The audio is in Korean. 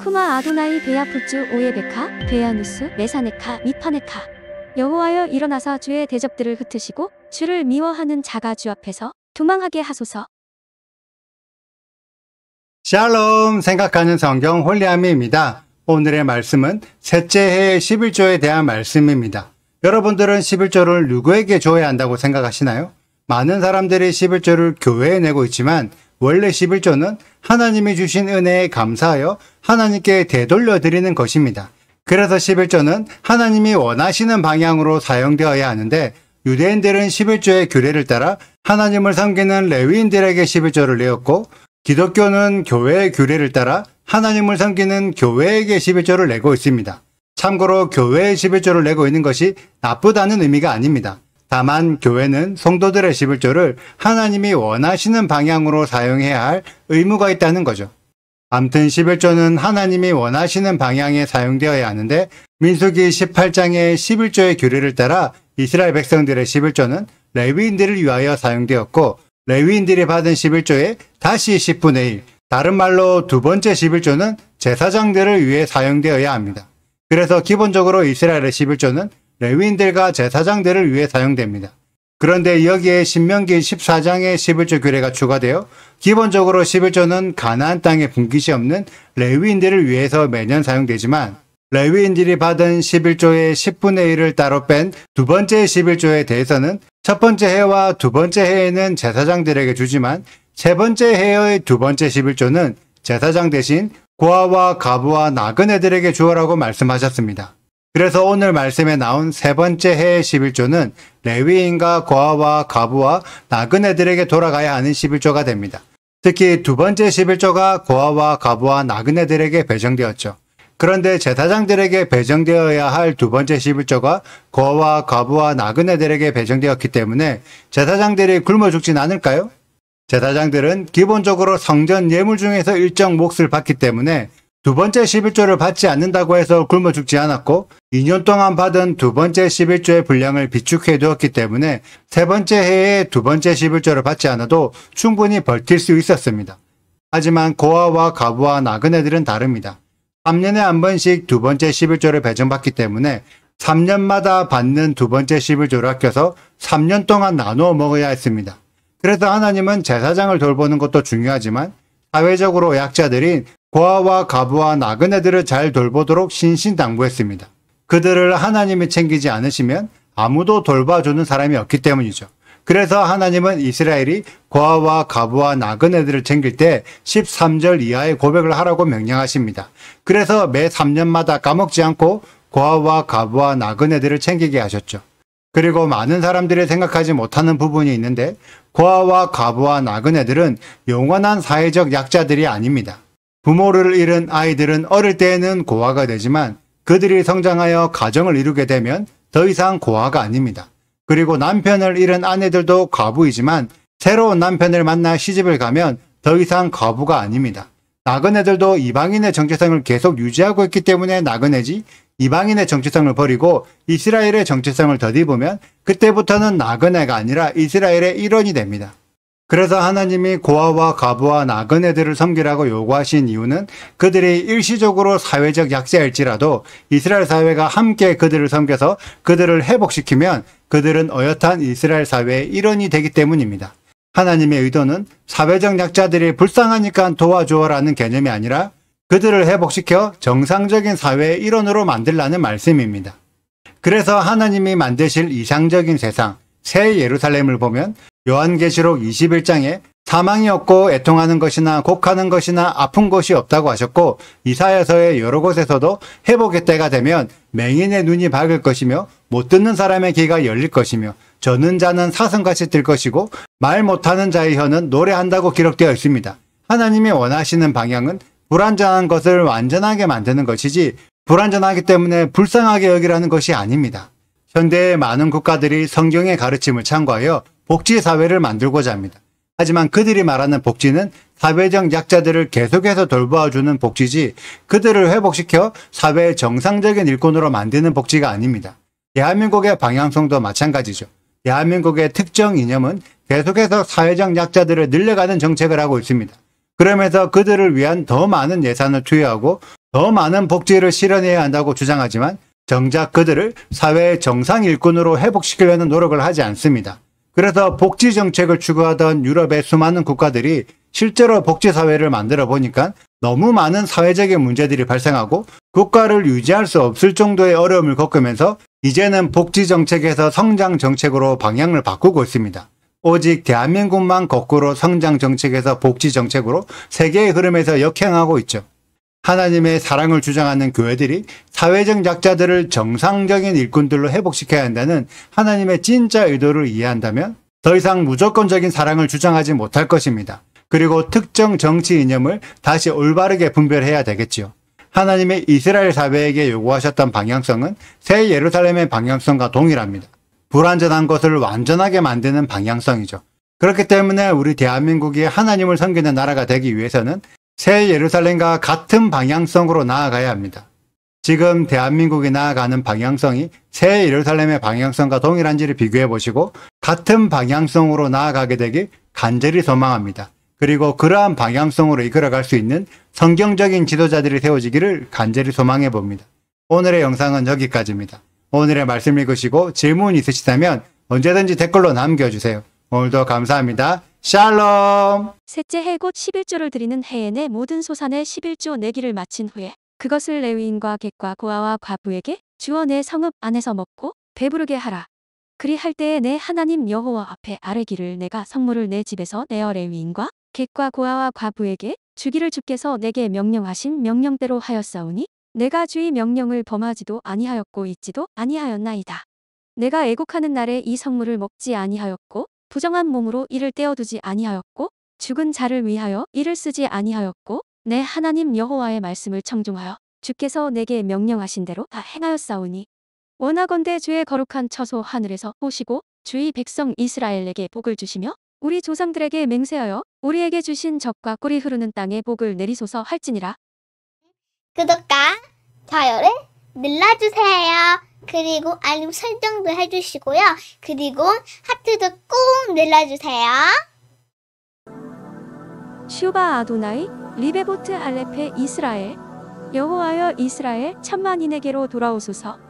쿠마 아도나이 베야푸츠 오예베카 베야누스 메사네카 미파네카. 여호와여 일어나사 주의 대적들을 흩으시고 주를 미워하는 자가 주 앞에서 도망하게 하소서. 샬롬, 생각하는 성경 홀리아미입니다. 오늘의 말씀은 셋째 해의 11조에 대한 말씀입니다. 여러분들은 11조를 누구에게 줘야 한다고 생각하시나요? 많은 사람들이 11조를 교회에 내고 있지만 원래 11조는 하나님이 주신 은혜에 감사하여 하나님께 되돌려 드리는 것입니다. 그래서 11조는 하나님이 원하시는 방향으로 사용되어야 하는데, 유대인들은 11조의 규례를 따라 하나님을 섬기는 레위인들에게 11조를 내었고, 기독교는 교회의 규례를 따라 하나님을 섬기는 교회에게 11조를 내고 있습니다. 참고로 교회에 11조를 내고 있는 것이 나쁘다는 의미가 아닙니다. 다만 교회는 성도들의 11조를 하나님이 원하시는 방향으로 사용해야 할 의무가 있다는 거죠. 암튼 11조는 하나님이 원하시는 방향에 사용되어야 하는데, 민수기 18장의 11조의 규례를 따라 이스라엘 백성들의 11조는 레위인들을 위하여 사용되었고, 레위인들이 받은 11조의 다시 10분의 1, 다른 말로 두 번째 11조는 제사장들을 위해 사용되어야 합니다. 그래서 기본적으로 이스라엘의 11조는 레위인들과 제사장들을 위해 사용됩니다. 그런데 여기에 신명기 14장의 11조 규례가 추가되어 기본적으로 11조는 가나안 땅에 분깃이 없는 레위인들을 위해서 매년 사용되지만, 레위인들이 받은 11조의 10분의 1을 따로 뺀 두 번째 11조에 대해서는 첫 번째 해와 두 번째 해에는 제사장들에게 주지만, 세 번째 해의 두 번째 11조는 제사장 대신 고아와 가부와 나그네들에게 주어라고 말씀하셨습니다. 그래서 오늘 말씀에 나온 세 번째 해의 11조는 레위인과 고아와 가부와 나그네들에게 돌아가야 하는 11조가 됩니다. 특히 두 번째 11조가 고아와 가부와 나그네들에게 배정되었죠. 그런데 제사장들에게 배정되어야 할 두 번째 11조가 고아와 가부와 나그네들에게 배정되었기 때문에 제사장들이 굶어 죽진 않을까요? 제사장들은 기본적으로 성전 예물 중에서 일정 몫을 받기 때문에 두 번째 11조를 받지 않는다고 해서 굶어 죽지 않았고, 2년 동안 받은 두 번째 11조의 분량을 비축해 두었기 때문에 세 번째 해에 두 번째 11조를 받지 않아도 충분히 버틸 수 있었습니다. 하지만 고아와 가부와 나그네들은 다릅니다. 3년에 한 번씩 두 번째 11조를 배정받기 때문에 3년마다 받는 두 번째 11조를 아껴서 3년 동안 나누어 먹어야 했습니다. 그래서 하나님은 제사장을 돌보는 것도 중요하지만 사회적으로 약자들인 고아와 가부와 나그네들을 잘 돌보도록 신신당부했습니다. 그들을 하나님이 챙기지 않으시면 아무도 돌봐주는 사람이 없기 때문이죠. 그래서 하나님은 이스라엘이 고아와 가부와 나그네들을 챙길 때 13절 이하의 고백을 하라고 명령하십니다. 그래서 매 3년마다 까먹지 않고 고아와 가부와 나그네들을 챙기게 하셨죠. 그리고 많은 사람들이 생각하지 못하는 부분이 있는데, 고아와 가부와 나그네들은 영원한 사회적 약자들이 아닙니다. 부모를 잃은 아이들은 어릴 때에는 고아가 되지만 그들이 성장하여 가정을 이루게 되면 더 이상 고아가 아닙니다. 그리고 남편을 잃은 아내들도 과부이지만 새로운 남편을 만나 시집을 가면 더 이상 과부가 아닙니다. 나그네들도 이방인의 정체성을 계속 유지하고 있기 때문에 나그네지, 이방인의 정체성을 버리고 이스라엘의 정체성을 덧입으면 그때부터는 나그네가 아니라 이스라엘의 일원이 됩니다. 그래서 하나님이 고아와 가부와 나그네들을 섬기라고 요구하신 이유는 그들이 일시적으로 사회적 약자일지라도 이스라엘 사회가 함께 그들을 섬겨서 그들을 회복시키면 그들은 어엿한 이스라엘 사회의 일원이 되기 때문입니다. 하나님의 의도는 사회적 약자들이 불쌍하니까 도와주어라는 개념이 아니라 그들을 회복시켜 정상적인 사회의 일원으로 만들라는 말씀입니다. 그래서 하나님이 만드실 이상적인 세상, 새 예루살렘을 보면 요한계시록 21장에 사망이 없고 애통하는 것이나 곡하는 것이나 아픈 것이 없다고 하셨고, 이사야서의 여러 곳에서도 회복의 때가 되면 맹인의 눈이 밝을 것이며 못 듣는 사람의 귀가 열릴 것이며 저는 자는 사슴같이 뜰 것이고 말 못하는 자의 혀는 노래한다고 기록되어 있습니다. 하나님이 원하시는 방향은 불완전한 것을 완전하게 만드는 것이지 불완전하기 때문에 불쌍하게 여기라는 것이 아닙니다. 현대의 많은 국가들이 성경의 가르침을 참고하여 복지사회를 만들고자 합니다. 하지만 그들이 말하는 복지는 사회적 약자들을 계속해서 돌봐주는 복지지 그들을 회복시켜 사회의 정상적인 일꾼으로 만드는 복지가 아닙니다. 대한민국의 방향성도 마찬가지죠. 대한민국의 특정 이념은 계속해서 사회적 약자들을 늘려가는 정책을 하고 있습니다. 그러면서 그들을 위한 더 많은 예산을 투여하고 더 많은 복지를 실현해야 한다고 주장하지만 정작 그들을 사회의 정상 일꾼으로 회복시키려는 노력을 하지 않습니다. 그래서 복지 정책을 추구하던 유럽의 수많은 국가들이 실제로 복지사회를 만들어 보니까 너무 많은 사회적인 문제들이 발생하고 국가를 유지할 수 없을 정도의 어려움을 겪으면서 이제는 복지 정책에서 성장 정책으로 방향을 바꾸고 있습니다. 오직 대한민국만 거꾸로 성장 정책에서 복지 정책으로 세계의 흐름에서 역행하고 있죠. 하나님의 사랑을 주장하는 교회들이 사회적 약자들을 정상적인 일꾼들로 회복시켜야 한다는 하나님의 진짜 의도를 이해한다면 더 이상 무조건적인 사랑을 주장하지 못할 것입니다. 그리고 특정 정치 이념을 다시 올바르게 분별해야 되겠지요. 하나님의 이스라엘 사회에게 요구하셨던 방향성은 새 예루살렘의 방향성과 동일합니다. 불완전한 것을 완전하게 만드는 방향성이죠. 그렇기 때문에 우리 대한민국이 하나님을 섬기는 나라가 되기 위해서는 새 예루살렘과 같은 방향성으로 나아가야 합니다. 지금 대한민국이 나아가는 방향성이 새 예루살렘의 방향성과 동일한지를 비교해 보시고 같은 방향성으로 나아가게 되길 간절히 소망합니다. 그리고 그러한 방향성으로 이끌어갈 수 있는 성경적인 지도자들이 세워지기를 간절히 소망해 봅니다. 오늘의 영상은 여기까지입니다. 오늘의 말씀 읽으시고 질문 있으시다면 언제든지 댓글로 남겨주세요. 오늘도 감사합니다. 샬롬! 셋째 해 곧 11조를 드리는 해에 내 모든 소산의 11조 내기를 마친 후에 그것을 레위인과 객과 고아와 과부에게 주어 내 성읍 안에서 먹고 배부르게 하라. 그리할 때에 내 하나님 여호와 앞에 아뢰기를 내가 성물을 내 집에서 내어 레위인과 객과 고아와 과부에게 주기를 주께서 내게 명령하신 명령대로 하였사오니 내가 주의 명령을 범하지도 아니하였고 잊지도 아니하였나이다. 내가 애곡하는 날에 이 성물을 먹지 아니하였고 부정한 몸으로 이를 떼어두지 아니하였고 죽은 자를 위하여 이를 쓰지 아니하였고 내 하나님 여호와의 말씀을 청종하여 주께서 내게 명령하신 대로 다 행하였사오니 원하건대 주의 거룩한 처소 하늘에서 보시고 주의 백성 이스라엘에게 복을 주시며 우리 조상들에게 맹세하여 우리에게 주신 젖과 꿀이 흐르는 땅에 복을 내리소서 할지니라. 구독과 좋아요를 눌러주세요. 그리고 알림 설정도 해주시고요. 그리고 하트도 꼭 눌러주세요. 슈바 아도나이 리베보트 알레페 이스라엘 여호와여 이스라엘 천만인에게로 돌아오소서.